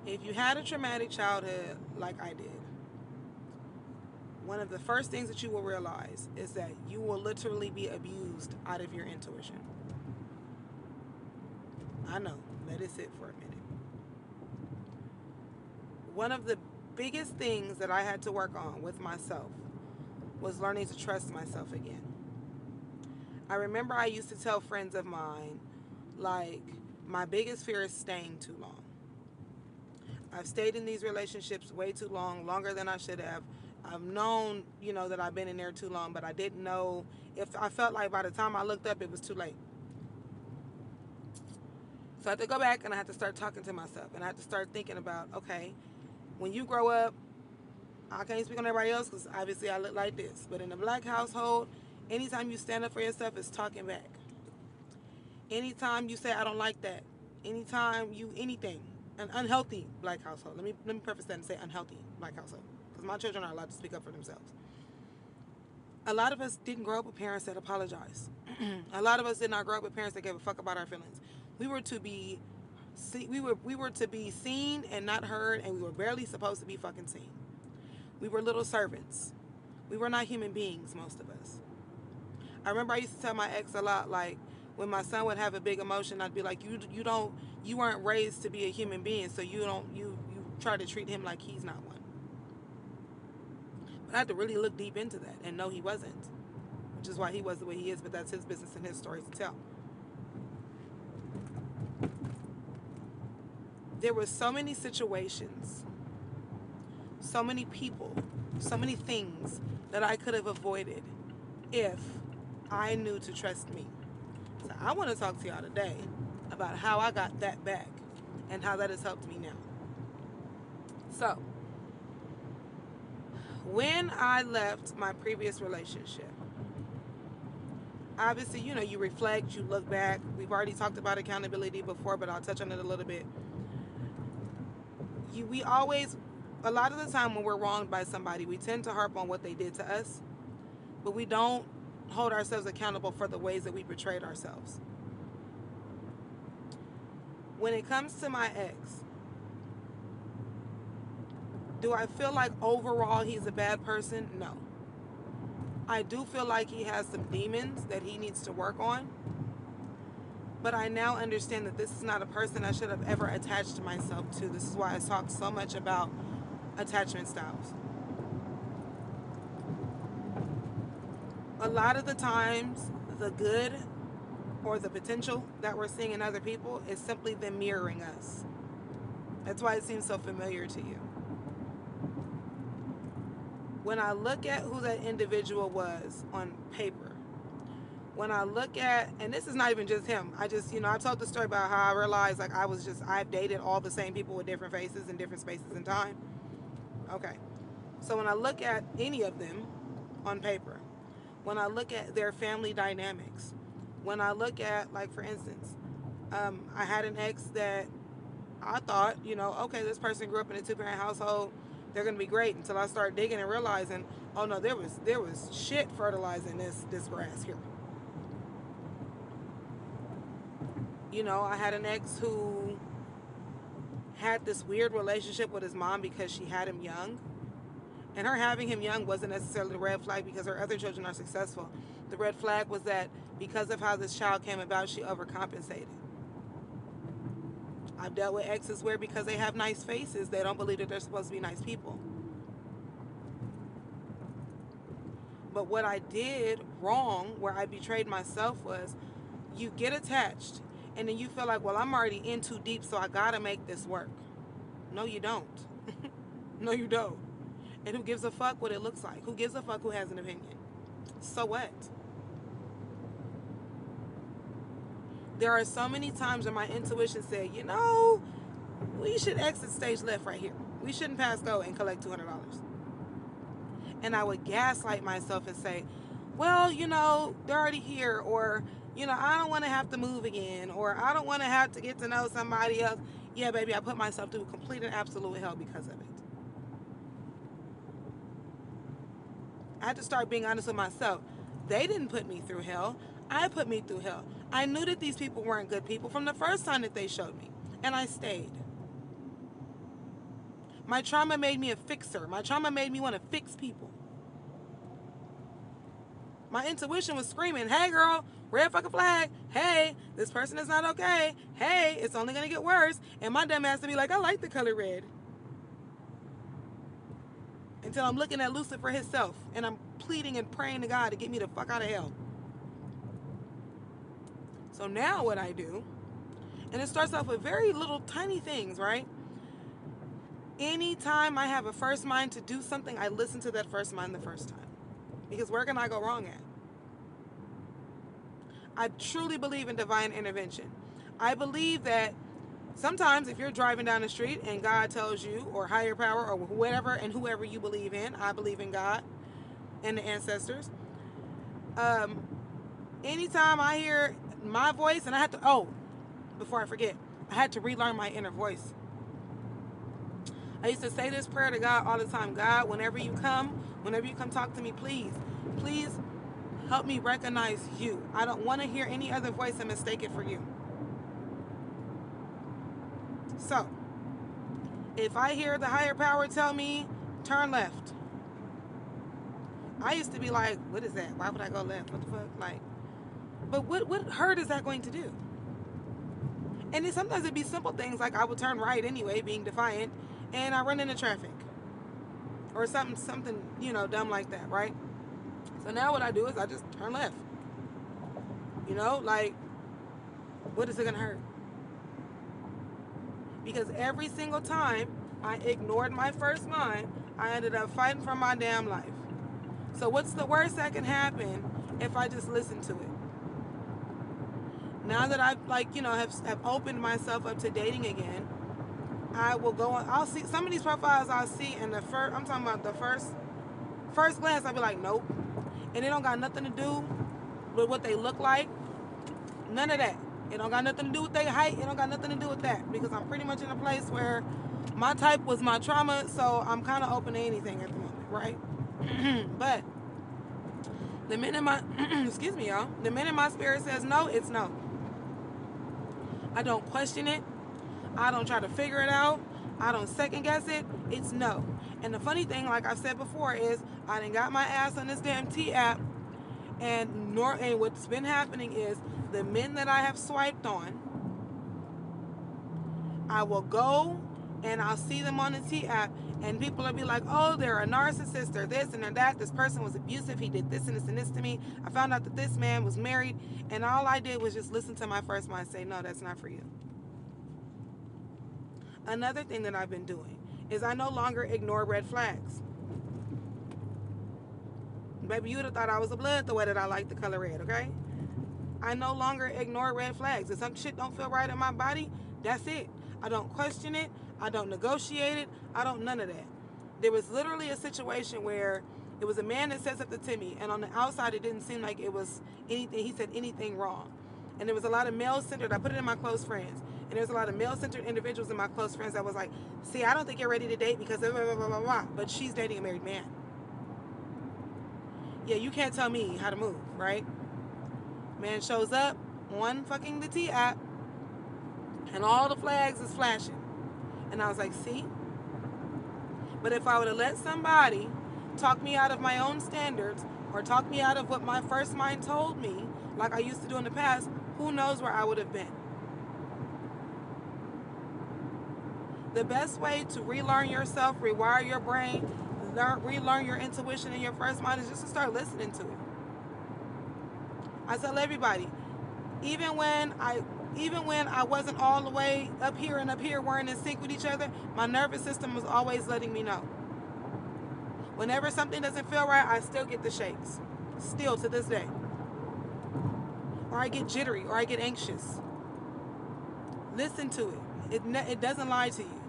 If you had a traumatic childhood like I did, one of the first things that you will realize is that you will literally be abused out of your intuition. I know, let it sit for a minute. One of the biggest things that I had to work on with myself was learning to trust myself again. I remember I used to tell friends of mine, like, my biggest fear is staying too long. I've stayed in these relationships way too long, longer than I should have. I've known, that I've been in there too long, but I didn't know if I felt like by the time I looked up, it was too late. So I had to go back and I had to start talking to myself and I had to start thinking about, okay, when you grow up, I can't speak on everybody else because obviously I look like this, but in a black household, anytime you stand up for yourself, it's talking back. Anytime you say I don't like that, anytime you anything, an unhealthy black household. Let me preface that and say unhealthy black household because my children are allowed to speak up for themselves. A lot of us didn't grow up with parents that apologized. A lot of us did not grow up with parents that gave a fuck about our feelings. We were to be we were to be seen and not heard, and we were barely supposed to be fucking seen. We were little servants. We were not human beings, most of us. I remember I used to tell my ex a lot, like when my son would have a big emotion, I'd be like, you weren't raised to be a human being, so you try to treat him like he's not one. But I had to really look deep into that and know he wasn't, which is why he was the way he is. But that's his business and his stories to tell. There were so many situations, so many people, so many things that I could have avoided if I knew to trust me. So I want to talk to y'all today about how I got that back and how that has helped me now. So, when I left my previous relationship, obviously, you reflect, you look back. We've already talked about accountability before, but I'll touch on it a little bit. We always, a lot of the time when we're wronged by somebody, we tend to harp on what they did to us, but we don't hold ourselves accountable for the ways that we betrayed ourselves. When it comes to my ex, do I feel like overall he's a bad person? No. I do feel like he has some demons that he needs to work on. But I now understand that this is not a person I should have ever attached myself to. This is why I talk so much about attachment styles. A lot of the times, the good or the potential that we're seeing in other people is simply them mirroring us. That's why it seems so familiar to you. When I look at who that individual was on paper, when I look at, and this is not even just him, I told the story about how I realized like I've dated all the same people with different faces in different spaces in time. Okay. So when I look at any of them on paper, when I look at their family dynamics, when I look at, like, for instance, I had an ex that I thought, okay, this person grew up in a two-parent household, they're gonna be great, until I started digging and realizing, oh no, there was shit fertilizing this grass here. I had an ex who had this weird relationship with his mom because she had him young. And her having him young wasn't necessarily the red flag because her other children are successful. The red flag was that because of how this child came about, she overcompensated. I've dealt with exes where because they have nice faces, they don't believe that they're supposed to be nice people. But what I did wrong, where I betrayed myself, was you get attached and then you feel like, well, I'm already in too deep, so I gotta make this work. No, you don't. No, you don't. And who gives a fuck what it looks like? Who gives a fuck who has an opinion? So what? There are so many times when my intuition said, we should exit stage left right here. We shouldn't pass go and collect $200. And I would gaslight myself and say, well, they're already here, or, I don't want to have to move again, or I don't want to have to get to know somebody else. Yeah, baby, I put myself through complete and absolute hell because of it. I had to start being honest with myself. They didn't put me through hell. I put me through hell. I knew that these people weren't good people from the first time that they showed me. And I stayed. My trauma made me a fixer. My trauma made me want to fix people. My intuition was screaming, hey girl, red fucking flag. Hey, this person is not okay. Hey, it's only going to get worse. And my dumb ass to be like, I like the color red. Until I'm looking at Lucifer himself and I'm pleading and praying to God to get me the fuck out of hell. So now what I do, and it starts off with very little tiny things, right? Anytime I have a first mind to do something, I listen to that first mind the first time. Because where can I go wrong at? I truly believe in divine intervention. I believe that sometimes if you're driving down the street and God tells you, or higher power, or whoever you believe in, I believe in God and the ancestors. Anytime I hear my voice, and I had to, before I forget, I had to relearn my inner voice. I used to say this prayer to God all the time. God, whenever you come talk to me, please help me recognize you. I don't want to hear any other voice and mistake it for you. So, if I hear the higher power tell me, turn left. I used to be like, what is that? Why would I go left? What the fuck? Like, but what hurt is that going to do? And then sometimes it'd be simple things like I would turn right anyway, being defiant, and I run into traffic. Or something, dumb like that, right? So now what I do is I just turn left. Like, what is it gonna hurt? Because every single time I ignored my first mind, I ended up fighting for my damn life. So what's the worst that can happen if I just listen to it? Now that I've have opened myself up to dating again, I will go on. I'll see some of these profiles I'll see, and I'm talking about the first glance, I'll be like, nope. And it don't got nothing to do with what they look like. None of that. It don't got nothing to do with their height. It don't got nothing to do with that. Because I'm pretty much in a place where my type was my trauma, so I'm kind of open to anything at the moment, right? But the minute my excuse me, y'all. The minute my spirit says no, it's no. I don't question it. I don't try to figure it out. I don't second guess it. It's no. And the funny thing, like I've said before, is I done got my ass on this damn T app, and what's been happening is the men that I have swiped on, I will go and I'll see them on the T app, and people will be like, oh, they're a narcissist, or this and that. This person was abusive. He did this and this to me. I found out that this man was married, and all I did was just listen to my first mind say, no, that's not for you. Another thing that I've been doing is I no longer ignore red flags. Baby, you would have thought I was a blood the way that I like the color red, okay? I no longer ignore red flags. If some shit don't feel right in my body, that's it. I don't question it. I don't negotiate it. I don't none of that. There was literally a situation where it was a man that said something to me, and on the outside it didn't seem like it was anything, he said anything wrong. And there was a lot of male-centered, I put it in my close friends, and there's a lot of male-centered individuals in my close friends that was like, see, I don't think you're ready to date because blah, blah, blah, blah, blah. But she's dating a married man. Yeah, you can't tell me how to move, right? Man shows up on fucking the T app, and all the flags is flashing. And I was like, see? But if I would have let somebody talk me out of my own standards, or talk me out of what my first mind told me, like I used to do in the past, who knows where I would have been. The best way to relearn yourself, rewire your brain, relearn your intuition and your first mind is just to start listening to it. I tell everybody, even when I wasn't all the way up here and up here, weren't in sync with each other, my nervous system was always letting me know. Whenever something doesn't feel right, I still get the shakes. Still to this day. Or I get jittery, or I get anxious. Listen to it. It doesn't lie to you.